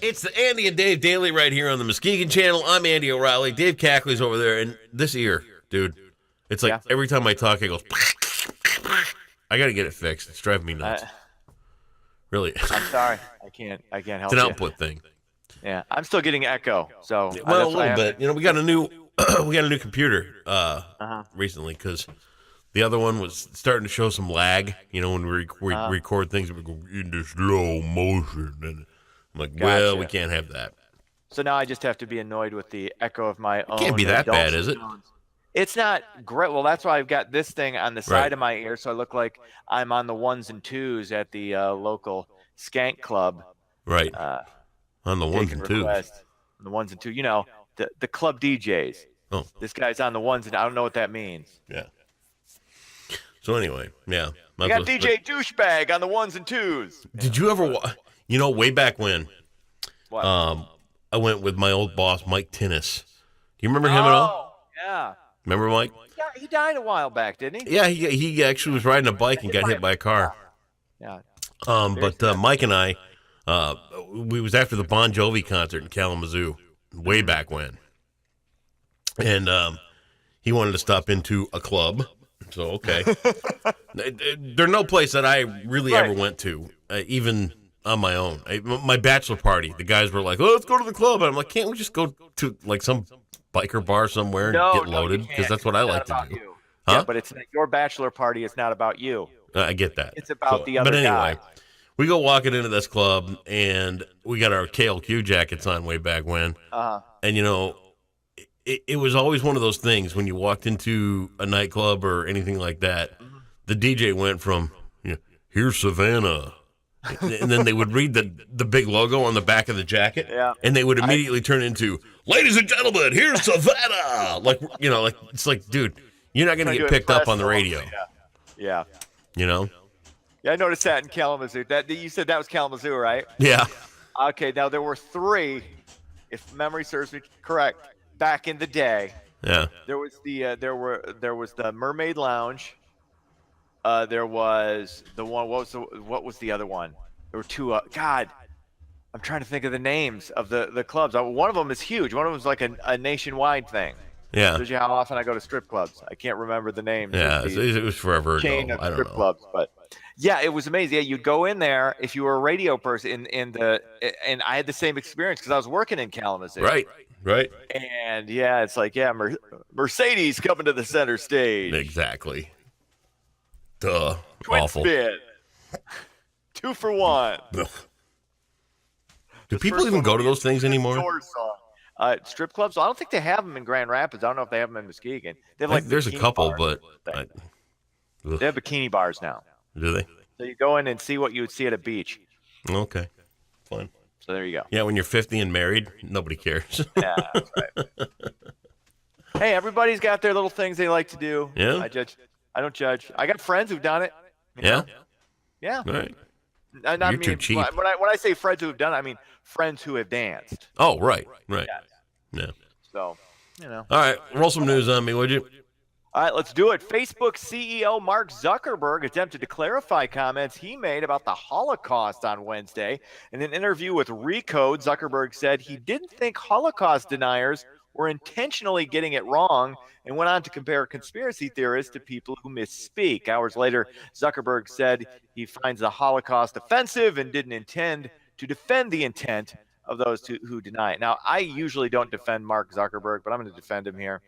It's the Andy and Dave Daily right here on the Muskegon channel. I'm Andy O'Reilly. Dave Cackley's over there, and this ear, dude, it's like every time I talk, it goes. I got to get it fixed. It's driving me nuts. Really. I'm sorry. I can't help you. It's an output thing. Yeah, I'm still getting echo. So well, a little bit. You know, we got a new computer recently because the other one was starting to show some lag. You know, when we record things, we go into slow motion, and I'm like, well, we can't have that. So now I just have to be annoyed with the echo of my own. It can't be that bad, is it? It's not great. Well, that's why I've got this thing on the side of my ear, so I look like I'm on the ones and twos at the local skank club. Right. On the ones and twos. The ones and two. You know, the club DJs. Oh. This guy's on the ones, and I don't know what that means. Yeah. So anyway, yeah. I got DJ Douchebag on the ones and twos. Did you ever, way back when, what? I went with my old boss, Mike Tinnis. Do you remember him at all? Yeah. Remember Mike? Yeah, he died a while back, didn't he? Yeah, he actually was riding a bike and got hit by a car. Yeah. But Mike and I, we was after the Bon Jovi concert in Kalamazoo, way back when. And he wanted to stop into a club. So, okay. There's no place that I really ever went to, even on my own. My bachelor party, the guys were like, oh, let's go to the club. And I'm like, can't we just go to like some biker bar somewhere and get loaded? Because that's what I like to do. You. Huh? Yeah, but it's your bachelor party. It's not about you. I get that. It's about the other guy. But anyway, we go walking into this club, and we got our KLQ jackets on way back when. And, you know, it was always one of those things when you walked into a nightclub or anything like that, the DJ went from, here's Savannah. And then they would read the big logo on the back of the jacket, and they would immediately turn into, ladies and gentlemen, here's Savannah. Like, it's like, dude, you're not going to get picked up on the radio. Yeah. You know? Yeah, I noticed that in Kalamazoo. You said that was Kalamazoo, right? Yeah. Okay, now there were 3, if memory serves me correct, back in the day. Yeah. There was the Mermaid Lounge. There was the one. What was the other one? There were 2. God, I'm trying to think of the names of the clubs. One of them is huge. One of them is like a nationwide thing. Yeah. Shows you how often I go to strip clubs. I can't remember the names. Yeah, it was forever chain ago. Of strip clubs, but yeah, it was amazing. Yeah, you'd go in there if you were a radio person, and I had the same experience because I was working in Kalamazoo. Right. And yeah, it's like Mercedes coming to the center stage. Exactly. Duh. Twin Awful. Spin. 2 for 1. Do people even go to those things anymore? Strip clubs? Well, I don't think they have them in Grand Rapids. I don't know if they have them in Muskegon. They have there's a couple, but they have bikini bars now. Do they? So you go in and see what you would see at a beach. Okay, fine. So there you go. Yeah, when you're 50 and married, nobody cares. Yeah, that's right. Hey, everybody's got their little things they like to do. Yeah. I don't judge. I got friends who've done it. Yeah. Yeah. All right. You're too cheap. When I say friends who have done it, I mean friends who have danced. Oh, right. Yes. Yeah. So, All right, roll some news on me, would you? All right, let's do it. Facebook CEO Mark Zuckerberg attempted to clarify comments he made about the Holocaust on Wednesday. In an interview with Recode, Zuckerberg said he didn't think Holocaust deniers were intentionally getting it wrong, and went on to compare conspiracy theorists to people who misspeak. Hours later, Zuckerberg said he finds the Holocaust offensive and didn't intend to defend the intent of those who deny it. Now, I usually don't defend Mark Zuckerberg, but I'm going to defend him here.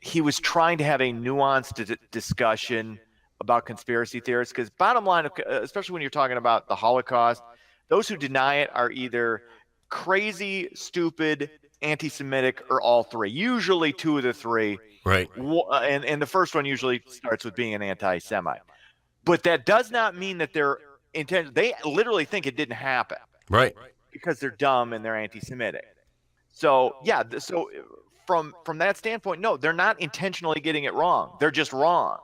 He was trying to have a nuanced discussion about conspiracy theorists, because bottom line, especially when you're talking about the Holocaust, those who deny it are either crazy, stupid, anti-Semitic, or all 3. Usually 2 of the 3. Right. And the first one usually starts with being an anti-Semite. But that does not mean that they're intent. They literally think it didn't happen. Right. Because they're dumb and they're anti-Semitic. So, yeah, so from that standpoint, no, they're not intentionally getting it wrong. They're just wrong.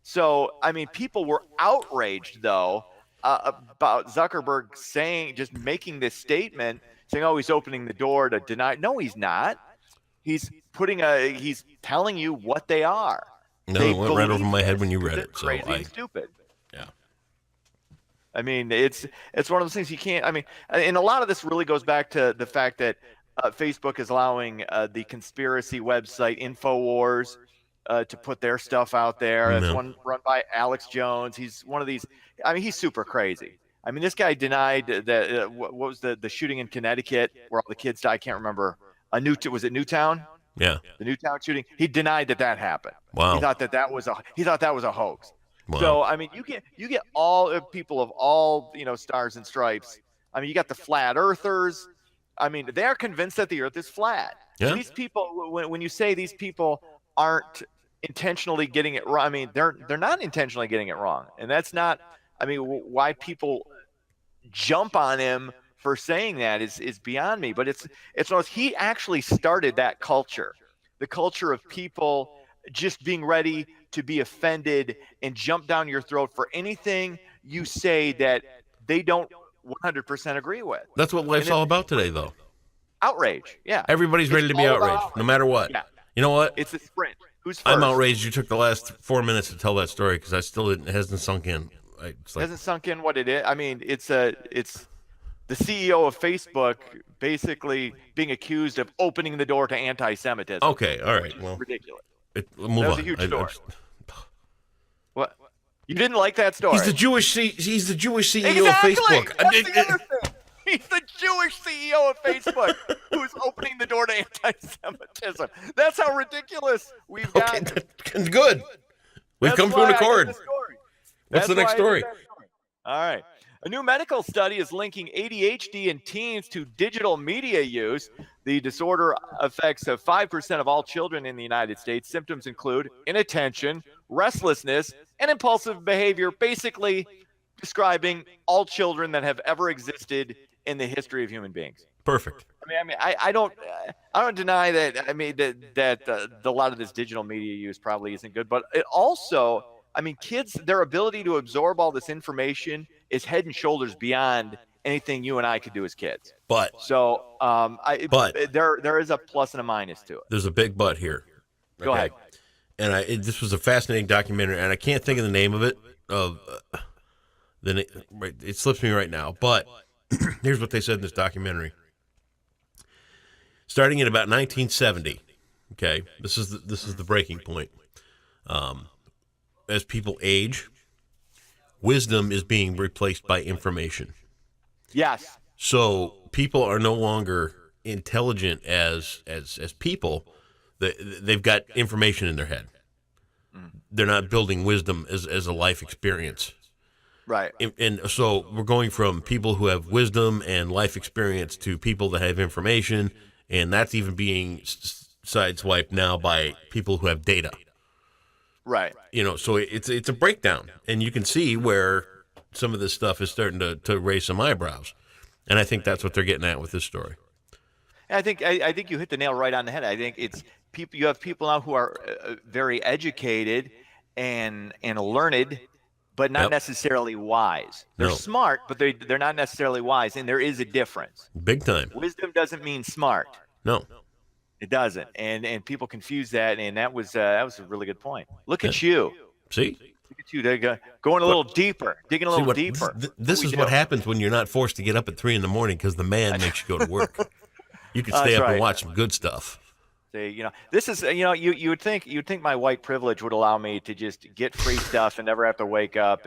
So, I mean, people were outraged, though, about Zuckerberg just making this statement, saying, oh, he's opening the door to deny. No, he's not. He's telling you what they are. No, it went right over my head when you read it. So crazy and stupid. Yeah. I mean, it's one of those things you can't. I mean, and a lot of this really goes back to the fact that Facebook is allowing the conspiracy website InfoWars to put their stuff out there. It's one run by Alex Jones. He's one of these. I mean, he's super crazy. I mean, this guy denied that. What was the shooting in Connecticut where all the kids died? I can't remember. Was it Newtown? Yeah. The Newtown shooting. He denied that happened. Wow. He thought that was a hoax. Wow. So I mean, you get all people of all stars and stripes. I mean, you got the flat earthers. I mean, they are convinced that the earth is flat. Yeah. So these people, when you say these people aren't intentionally getting it wrong, I mean, they're not intentionally getting it wrong, and that's not. I mean, why people jump on him for saying that is beyond me. But he actually started that culture, the culture of people just being ready to be offended and jump down your throat for anything you say that they don't 100% agree with. That's what life's all about today, though. Outrage, yeah. Everybody's ready to be outraged, no matter what. Yeah. You know what? It's a sprint. Who's first? I'm outraged you took the last 4 minutes to tell that story because it hasn't sunk in. Hasn't sunk in what it is. I mean, it's the CEO of Facebook basically being accused of opening the door to anti-Semitism. Okay, all right. Well, ridiculous. Move on. That was a huge story. What? You didn't like that story? He's the Jewish CEO exactly! of Facebook. That's the other thing. He's the Jewish CEO of Facebook who's opening the door to anti-Semitism. That's how ridiculous we've gotten. Good. We've come to an accord. What's the next story? All right. A new medical study is linking ADHD in teens to digital media use. The disorder affects 5% of all children in the United States. Symptoms include inattention, restlessness, and impulsive behavior, basically describing all children that have ever existed in the history of human beings. Perfect. I don't deny that. I mean that a lot of this digital media use probably isn't good, but it also, I mean, kids, their ability to absorb all this information is head and shoulders beyond anything you and I could do as kids. But there is a plus and a minus to it. There's a big but here. Okay? Go ahead. And this was a fascinating documentary, and I can't think of the name of it. It slips me right now. But here's what they said in this documentary. Starting in about 1970, okay, this is the breaking point. As people age, wisdom is being replaced by information. Yes. So people are no longer intelligent as people. They've got information in their head. They're not building wisdom as a life experience. Right. And so we're going from people who have wisdom and life experience to people that have information, and that's even being sideswiped now by people who have data. Right. So it's a breakdown, and you can see where some of this stuff is starting to raise some eyebrows, and I think that's what they're getting at with this story. I think you hit the nail right on the head. I think it's people. You have people now who are very educated and learned, but not necessarily wise. They're smart, but they're not necessarily wise, and there is a difference. Big time. Wisdom doesn't mean smart. No. It doesn't, and people confuse that, and that was a really good point. Look at you. See? Look at you going a little deeper, digging a little deeper. This is what happens when you're not forced to get up at 3 a.m. because the man makes you go to work. You can stay up and watch some good stuff. See, this is you would think my white privilege would allow me to just get free stuff and never have to wake up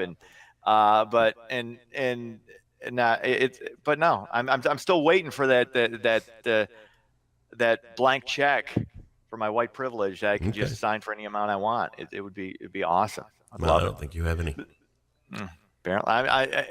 but no, I'm still waiting for that blank check for my white privilege that I can just sign for any amount I want. It'd be awesome. I don't think you have any. Apparently,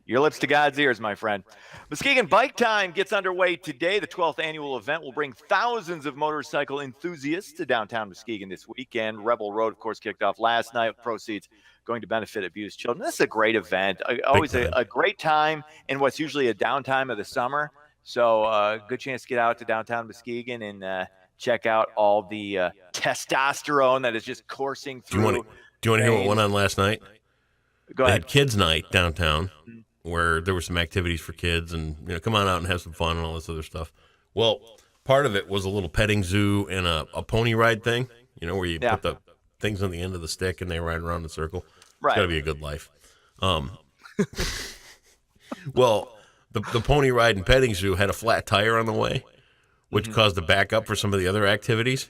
your lips to God's ears, my friend. Muskegon BIketime gets underway today. The 12th annual event will bring thousands of motorcycle enthusiasts to downtown Muskegon this weekend. Rebel Road, of course, kicked off last night with proceeds going to benefit abused children. This is a great event. Always a great time in what's usually a downtime of the summer. So good chance to get out to downtown Muskegon and check out all the testosterone that is just coursing through. Do you want to hear what went on last night? Go ahead. They had kids' night downtown where there were some activities for kids and, come on out and have some fun and all this other stuff. Well, part of it was a little petting zoo and a pony ride thing, where you put the things on the end of the stick and they ride around in a circle. Right. It's got to be a good life. Well, the pony ride and petting zoo had a flat tire on the way, which caused a backup for some of the other activities.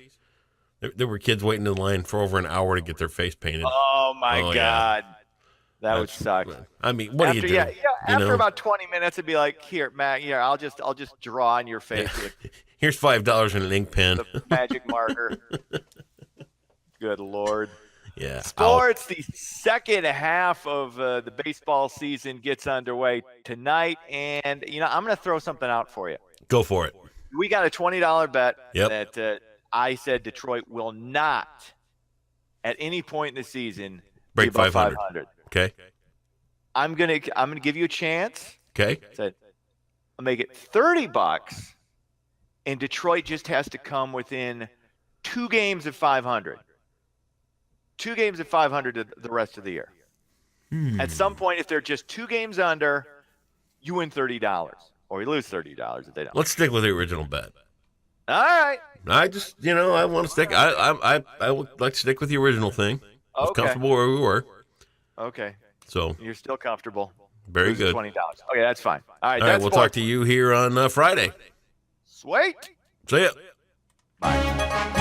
There were kids waiting in line for over an hour to get their face painted. Oh my God. Yeah. That would suck. I mean, what do you do? Yeah, after about 20 minutes, it'd be like, here, Matt, I'll just draw on your face with here's $5 in an ink pen. The magic marker. Good Lord. Yeah. Sports, the second half of the baseball season gets underway tonight. And, I'm going to throw something out for you. Go for it. We got a $20 bet that I said Detroit will not, at any point in the season, break 500. Okay. I'm gonna give you a chance. Okay. I'll make it $30, and Detroit just has to come within 2 games of 500. 2 games of 500 the rest of the year. At some point, if they're just 2 games under, you win $30, or you lose $30 if they don't. Let's stick with the original bet. All right. I just, I want to stick. I would like to stick with the original thing. I was comfortable where we were. Okay. So you're still comfortable. Very good. $20. Okay, that's fine. All right. We'll talk to you here on Friday. Sweet. See ya. Bye.